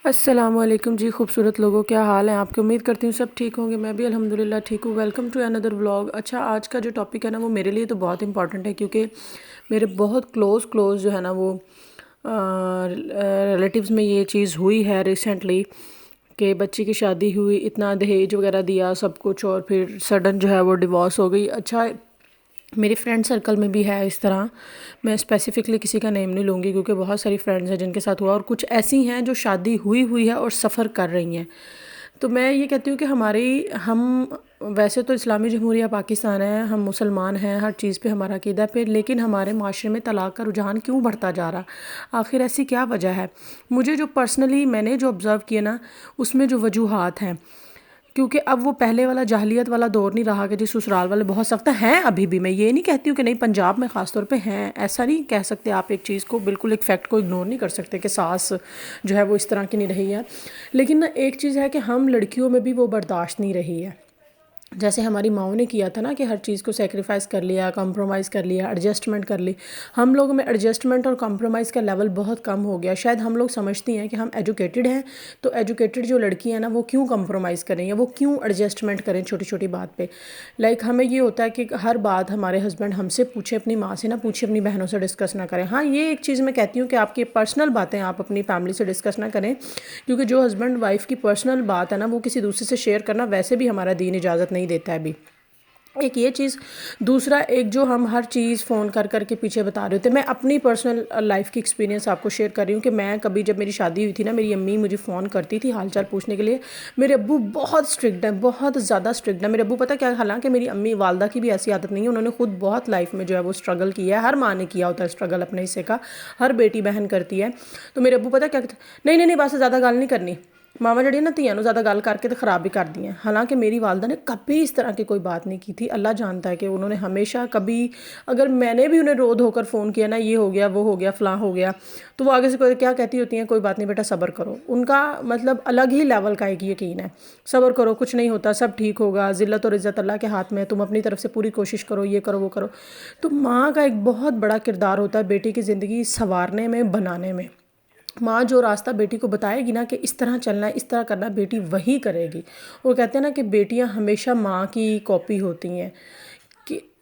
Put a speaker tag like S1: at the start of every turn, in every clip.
S1: السلام علیکم جی، خوبصورت لوگوں، کیا حال ہے آپ کے؟ امید کرتی ہوں سب ٹھیک ہوں گے۔ میں بھی الحمدللہ ٹھیک ہوں۔ ویلکم ٹو اندر ولاگ۔ اچھا، آج کا جو ٹاپک ہے نا وہ میرے لیے تو بہت امپورٹنٹ ہے، کیونکہ میرے بہت کلوز جو ہے نا وہ ریلیٹیوز میں یہ چیز ہوئی ہے ریسنٹلی کہ بچی کی شادی ہوئی، اتنا دہیج وغیرہ دیا سب کچھ، اور پھر سڈن جو ہے وہ ڈیورس ہو گئی۔ اچھا، میری فرینڈ سرکل میں بھی ہے اس طرح، میں اسپیسیفکلی کسی کا نیم نہیں لوں گی کیونکہ بہت ساری فرینڈز ہیں جن کے ساتھ ہوا، اور کچھ ایسی ہیں جو شادی ہوئی ہے اور سفر کر رہی ہیں۔ تو میں یہ کہتی ہوں کہ ہم ویسے تو اسلامی جمہوریہ پاکستان ہے، ہم مسلمان ہیں، ہر چیز پہ ہمارا عقیدہ ہے، پھر لیکن ہمارے معاشرے میں طلاق کا رجحان کیوں بڑھتا جا رہا؟ آخر ایسی کیا وجہ ہے؟ مجھے جو پرسنلی میں نے جو آبزرو کیا نا، اس میں جو وجوہات ہیں، کیونکہ اب وہ پہلے والا جاہلیت والا دور نہیں رہا کہ جی سسرال والے بہت سخت ہیں۔ ابھی بھی میں یہ نہیں کہتی ہوں کہ نہیں، پنجاب میں خاص طور پہ ہیں، ایسا نہیں کہہ سکتے آپ ایک چیز کو، بالکل ایک فیکٹ کو اگنور نہیں کر سکتے کہ ساس جو ہے وہ اس طرح کی نہیں رہی ہے، لیکن ایک چیز ہے کہ ہم لڑکیوں میں بھی وہ برداشت نہیں رہی ہے، جیسے ہماری ماؤں نے کیا تھا نا کہ ہر چیز کو سیکریفائز کر لیا، کمپرومائز کر لیا، ایڈجسٹمنٹ کر لی۔ ہم لوگوں میں ایڈجسٹمنٹ اور کمپرومائز کا لیول بہت کم ہو گیا۔ شاید ہم لوگ سمجھتی ہیں کہ ہم ایجوکیٹڈ ہیں، تو ایجوکیٹڈ جو لڑکی ہیں نا وہ کیوں کمپرومائز کریں یا وہ کیوں ایڈجسٹمنٹ کریں چھوٹی چھوٹی بات پہ۔ ہمیں یہ ہوتا ہے کہ ہر بات ہمارے ہسبینڈ ہم سے پوچھے، اپنی ماں سے نہ پوچھے، اپنی بہنوں سے ڈسکس نہ کریں۔ ہاں، یہ ایک چیز میں کہتی ہوں کہ آپ کی پرسنل باتیں آپ اپنی فیملی سے ڈسکس نہ کریں، کیونکہ جو ہسبینڈ وائف کی پرسنل بات ہے نا وہ کسی دوسرے سے شیئر کرنا ویسے بھی ہمارا دین اجازت نہیں دیتا ہے ابھی۔ ایک یہ چیز، دوسرا ایک جو ہم ہر چیز فون کر کے پیچھے بتا رہے ہوتے ہیں۔ میں اپنی پرسنل لائف کی ایکسپیرینس آپ کو شیئر کر رہی ہوں کہ میں کبھی، جب میری شادی ہوئی تھی نا، میری امی مجھے فون کرتی تھی حال چال پوچھنے کے لیے۔ میرے ابو بہت اسٹرکٹ ہیں، بہت زیادہ اسٹرکٹ ہیں میرے ابو، پتہ کیا، حالانکہ میری امی والدہ کی بھی ایسی عادت نہیں ہے، انہوں نے خود بہت لائف میں جو ہے وہ اسٹرگل کیا ہے، ہر ماں نے کیا ہوتا ہے اسٹرگل اپنے حصے کا، ہر بیٹی بہن کرتی ہے۔ تو میرے ابو پتہ کیا کہتے ہیں، نہیں بس زیادہ گل نہیں کرنی، ماما جڑی نا تیاں نو زیادہ گل کر کے تو خراب بھی کر دی ہیں۔ حالانکہ میری والدہ نے کبھی اس طرح کی کوئی بات نہیں کی تھی، اللہ جانتا ہے کہ انہوں نے ہمیشہ کبھی، اگر میں نے بھی انہیں رو دھو کر فون کیا نا، یہ ہو گیا وہ ہو گیا فلاں ہو گیا، تو وہ آگے سے کوئی کیا کہتی ہوتی ہیں، کوئی بات نہیں بیٹا صبر کرو۔ ان کا مطلب الگ ہی لیول کا ایک یقین ہے، صبر کرو، کچھ نہیں ہوتا، سب ٹھیک ہوگا، ذلت اور عزت اللہ کے ہاتھ میں ہے، تم اپنی طرف سے پوری کوشش کرو، یہ کرو وہ کرو۔ تو ماں کا ایک بہت بڑا کردار ہوتا ہے بیٹی کی زندگی سنوارنے میں، بنانے میں۔ ماں جو راستہ بیٹی کو بتائے گی نا کہ اس طرح چلنا ہے، اس طرح کرنا، بیٹی وہی کرے گی۔ وہ کہتے ہیں نا کہ بیٹیاں ہمیشہ ماں کی کاپی ہوتی ہیں،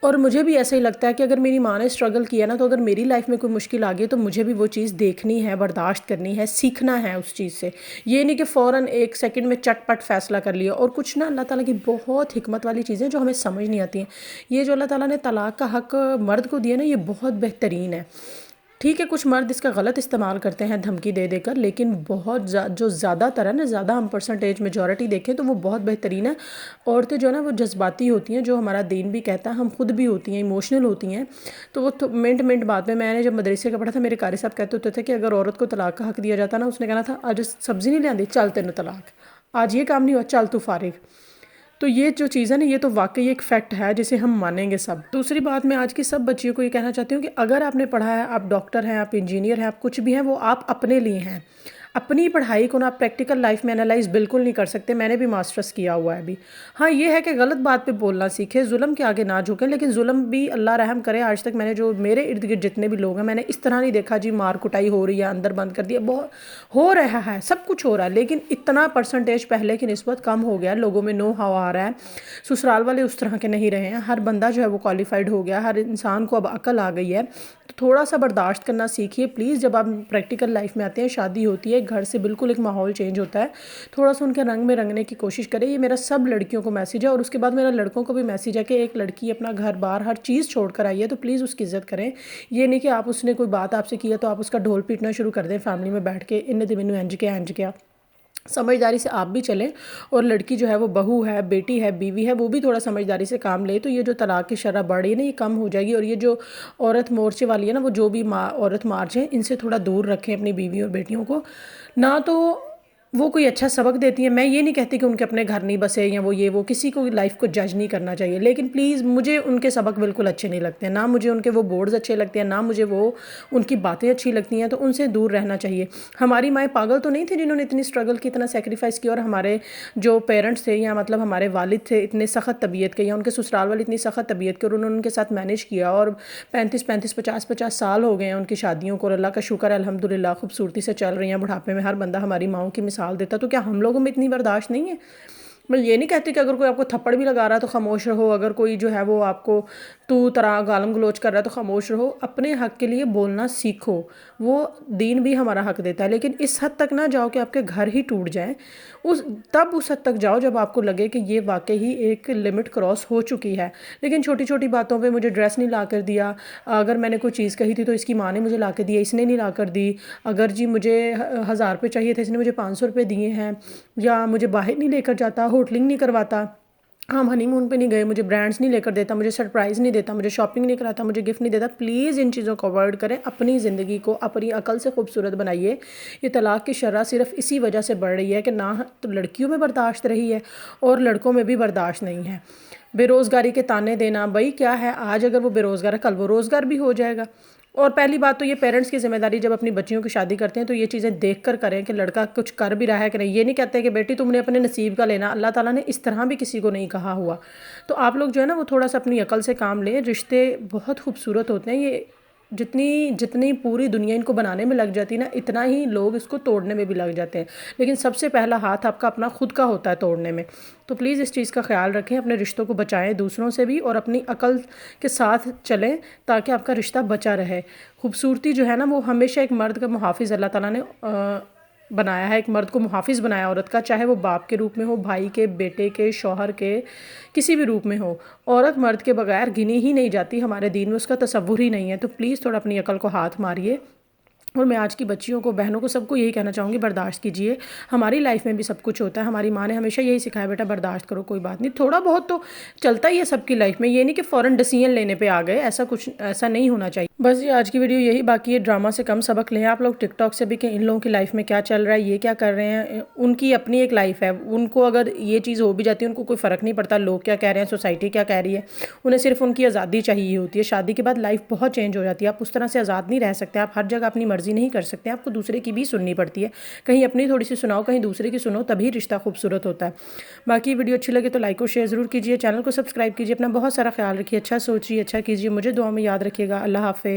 S1: اور مجھے بھی ایسا ہی لگتا ہے کہ اگر میری ماں نے اسٹرگل کیا نا، تو اگر میری لائف میں کوئی مشکل آ گئی تو مجھے بھی وہ چیز دیکھنی ہے، برداشت کرنی ہے، سیکھنا ہے اس چیز سے۔ یہ نہیں کہ فوراً ایک سیکنڈ میں چٹ پٹ فیصلہ کر لیا۔ اور کچھ نا اللہ تعالیٰ کی بہت حکمت والی چیزیں جو ہمیں سمجھ نہیں آتی ہیں۔ یہ جو اللہ تعالیٰ نے طلاق کا حق مرد کو دیا نا، یہ بہت بہترین ہے۔ ٹھیک ہے، کچھ مرد اس کا غلط استعمال کرتے ہیں دھمکی دے کر، لیکن بہت جو زیادہ تر ہے نا، زیادہ ہم پرسنٹیج میجورٹی دیکھیں تو وہ بہت بہترین ہے۔ عورتیں جو ہے نا وہ جذباتی ہوتی ہیں، جو ہمارا دین بھی کہتا ہے، ہم خود بھی ہوتی ہیں، ایموشنل ہوتی ہیں، تو وہ منٹ بعد میں نے جب مدرسے کا پڑھا تھا، میرے قاری صاحب کہتے ہوتے تھے کہ اگر عورت کو طلاق کا حق دیا جاتا نا، اس نے کہنا تھا آج سبزی نہیں لیاندی، چل تینوں طلاق، آج یہ کام نہیں ہوا، چل تو فارغ۔ تو یہ جو چیز ہے نا، یہ تو واقعی ایک فیکٹ ہے جسے ہم مانیں گے سب۔ دوسری بات، میں آج کی سب بچیوں کو یہ کہنا چاہتی ہوں کہ اگر آپ نے پڑھا ہے، آپ ڈاکٹر ہیں، آپ انجینئر ہیں، آپ کچھ بھی ہیں، وہ آپ اپنے لیے ہیں۔ اپنی پڑھائی کو نا آپ پریکٹیکل لائف میں انالائز بالکل نہیں کر سکتے۔ میں نے بھی ماسٹرز کیا ہوا ہے ابھی۔ ہاں، یہ ہے کہ غلط بات پہ بولنا سیکھیں، ظلم کے آگے نہ جھکیں، لیکن ظلم بھی اللہ رحم کرے، آج تک میں نے جو میرے ارد گرد جتنے بھی لوگ ہیں، میں نے اس طرح نہیں دیکھا جی مار کٹائی ہو رہی ہے، اندر بند کر دیا، بہت ہو رہا ہے، سب کچھ ہو رہا ہے، لیکن اتنا پرسنٹیج پہلے کی نسبت کم ہو گیا، لوگوں میں نو ہوا آ رہا ہے۔ سسرال والے اس طرح کے نہیں رہے ہیں، ہر بندہ جو ہے وہ کوالیفائڈ ہو گیا، ہر انسان کو اب عقل آ گئی ہے، تو تھوڑا سا برداشت کرنا سیکھیے پلیز۔ جب آپ پریکٹیکل لائف میں آتے ہیں، شادی ہوتی ہے، گھر سے بالکل ایک ماحول چینج ہوتا ہے، تھوڑا سا ان کے رنگ میں رنگنے کی کوشش کریں۔ یہ میرا سب لڑکیوں کو میسیج ہے، اور اس کے بعد میرا لڑکوں کو بھی میسیج ہے کہ ایک لڑکی اپنا گھر بار ہر چیز چھوڑ کر آئی ہے تو پلیز اس کی عزت کریں۔ یہ نہیں کہ آپ اس نے کوئی بات آپ سے کیا تو آپ اس کا ڈھول پیٹنا شروع کر دیں فیملی میں بیٹھ کے، انہیں تو مینوں انج کیا۔ سمجھداری سے آپ بھی چلیں، اور لڑکی جو ہے وہ بہو ہے، بیٹی ہے، بیوی ہے، وہ بھی تھوڑا سمجھداری سے کام لے، تو یہ جو طلاق کی شرح بڑھ رہی ہے نا، یہ کم ہو جائے گی۔ اور یہ جو عورت مورچے والی ہے نا، وہ جو بھی عورت مارچ ہیں، ان سے تھوڑا دور رکھیں اپنی بیوی اور بیٹیوں کو۔ نہ تو وہ کوئی اچھا سبق دیتی ہیں. میں یہ نہیں کہتی کہ ان کے اپنے گھر نہیں بسے یا وہ کسی کو لائف کو جج نہیں کرنا چاہیے، لیکن پلیز مجھے ان کے سبق بالکل اچھے نہیں لگتے ہیں، نہ مجھے ان کے وہ بورڈز اچھے لگتے ہیں، نہ مجھے وہ ان کی باتیں اچھی لگتی ہیں. تو ان سے دور رہنا چاہیے. ہماری مائیں پاگل تو نہیں تھی جنہوں نے اتنی اسٹرگل کی، اتنا سیکریفائس کیا، اور ہمارے جو پیرنٹس تھے یا مطلب ہمارے والد تھے اتنے سخت طبیعت کے، یا ان کے سسرال والے اتنی سخت طبیعت کے، اور انہوں نے ان کے ساتھ مینیج کیا، اور 35 50 سال ہو گئے ہیں ان کی شادیوں کو، اور اللہ کا شکر ہے الحمدللہ خوبصورتی سے چل رہی ہیں. بڑھاپے میں ہر بندہ ہماری ماؤں کی مثال دیتا. تو کیا ہم لوگوں میں اتنی برداشت نہیں ہے؟ میں یہ نہیں کہتی کہ اگر کوئی آپ کو تھپڑ بھی لگا رہا ہے تو خاموش رہو، اگر کوئی جو ہے وہ آپ کو تو طرح گالم گلوچ کر رہا ہے تو خاموش رہو. اپنے حق کے لیے بولنا سیکھو، وہ دین بھی ہمارا حق دیتا ہے، لیکن اس حد تک نہ جاؤ کہ آپ کے گھر ہی ٹوٹ جائیں. اس حد تک جاؤ جب آپ کو لگے کہ یہ واقعی ایک لمٹ کراس ہو چکی ہے. لیکن چھوٹی چھوٹی باتوں پہ مجھے ڈریس نہیں لا کر دیا، اگر میں نے کوئی چیز کہی تھی تو اس کی ماں نے مجھے لا کے دیا، اس نے نہیں لا کر دی، اگر جی مجھے 1000 روپے چاہیے تھے اس نے مجھے 500 روپے دیے ہیں، یا مجھے باہر نہیں لے کر جاتا، ہوٹلنگ نہیں کرواتا، ہم ہنی مون پہ نہیں گئے، مجھے برانڈز نہیں لے کر دیتا، مجھے سرپرائز نہیں دیتا، مجھے شاپنگ نہیں کراتا، مجھے گفٹ نہیں دیتا. پلیز ان چیزوں کو اوائڈ کریں. اپنی زندگی کو اپنی عقل سے خوبصورت بنائیے. یہ طلاق کی شرح صرف اسی وجہ سے بڑھ رہی ہے کہ نہ تو لڑکیوں میں برداشت رہی ہے اور لڑکوں میں بھی برداشت نہیں ہے. بے روزگاری کے تانے دینا، بھائی کیا ہے، آج اگر وہ بے روزگار ہے کل وہ روزگار بھی ہو جائے گا. اور پہلی بات تو یہ پیرنٹس کی ذمہ داری جب اپنی بچیوں کی شادی کرتے ہیں تو یہ چیزیں دیکھ کر کریں کہ لڑکا کچھ کر بھی رہا ہے کہ نہیں. یہ نہیں کہتے کہ بیٹی تم نے اپنے نصیب کا لینا، اللہ تعالیٰ نے اس طرح بھی کسی کو نہیں کہا ہوا. تو آپ لوگ جو ہے نا وہ تھوڑا سا اپنی عقل سے کام لیں. رشتے بہت خوبصورت ہوتے ہیں، یہ جتنی پوری دنیا ان کو بنانے میں لگ جاتی ہے نا، اتنا ہی لوگ اس کو توڑنے میں بھی لگ جاتے ہیں، لیکن سب سے پہلا ہاتھ آپ کا اپنا خود کا ہوتا ہے توڑنے میں. تو پلیز اس چیز کا خیال رکھیں، اپنے رشتوں کو بچائیں دوسروں سے بھی، اور اپنی عقل کے ساتھ چلیں تاکہ آپ کا رشتہ بچا رہے. خوبصورتی جو ہے نا وہ ہمیشہ ایک مرد کا محافظ اللہ تعالیٰ نے بنایا ہے. ایک مرد کو محافظ بنایا عورت کا، چاہے وہ باپ کے روپ میں ہو، بھائی کے، بیٹے کے، شوہر کے، کسی بھی روپ میں ہو. عورت مرد کے بغیر گنی ہی نہیں جاتی، ہمارے دین میں اس کا تصور ہی نہیں ہے. تو پلیز تھوڑا اپنی عقل کو ہاتھ ماریے. اور میں آج کی بچیوں کو، بہنوں کو، سب کو یہی کہنا چاہوں گی برداشت کیجئے. ہماری لائف میں بھی سب کچھ ہوتا ہے. ہماری ماں نے ہمیشہ یہی سکھایا بیٹا برداشت کرو، کوئی بات نہیں، تھوڑا بہت تو چلتا ہی ہے سب کی لائف میں. یہ نہیں کہ فوراً ڈیسیژن لینے پہ آ گئے، ایسا نہیں ہونا چاہیے. بس یہ آج کی ویڈیو یہی، باقی یہ ڈرامہ سے کم سبق لیں آپ لوگ ٹک ٹاک سے بھی کہ ان لوگوں کی لائف میں کیا چل رہا ہے، یہ کیا کر رہے ہیں. ان کی اپنی ایک لائف ہے، ان کو اگر یہ چیز ہو بھی جاتی ہے ان کو کوئی فرق نہیں پڑتا لوگ کیا کہہ رہے ہیں، سوسائٹی کیا کہہ رہی ہے. انہیں صرف ان کی آزادی چاہیے ہوتی ہے. شادی کے بعد لائف بہت چینج ہو جاتی ہے، آپ اس طرح سے آزاد نہیں رہ سکتے، آپ ہر جگہ اپنی مرضی نہیں کر سکتے، آپ کو دوسرے کی بھی سننی پڑتی ہے. کہیں اپنی تھوڑی سی سناؤ، کہیں دوسرے کی سنو، تبھی رشتہ خوبصورت ہوتا ہے. باقی ویڈیو اچھی لگے تو لائک اور شیئر ضرور کیجیے، چینل کو سبسکرائب کیجیے. اپنا بہت سارا خیال رکھیے، اچھا سوچیے، اچھا کیجیے، مجھے دعا میں یاد رکھیے گا. اللہ حافظ.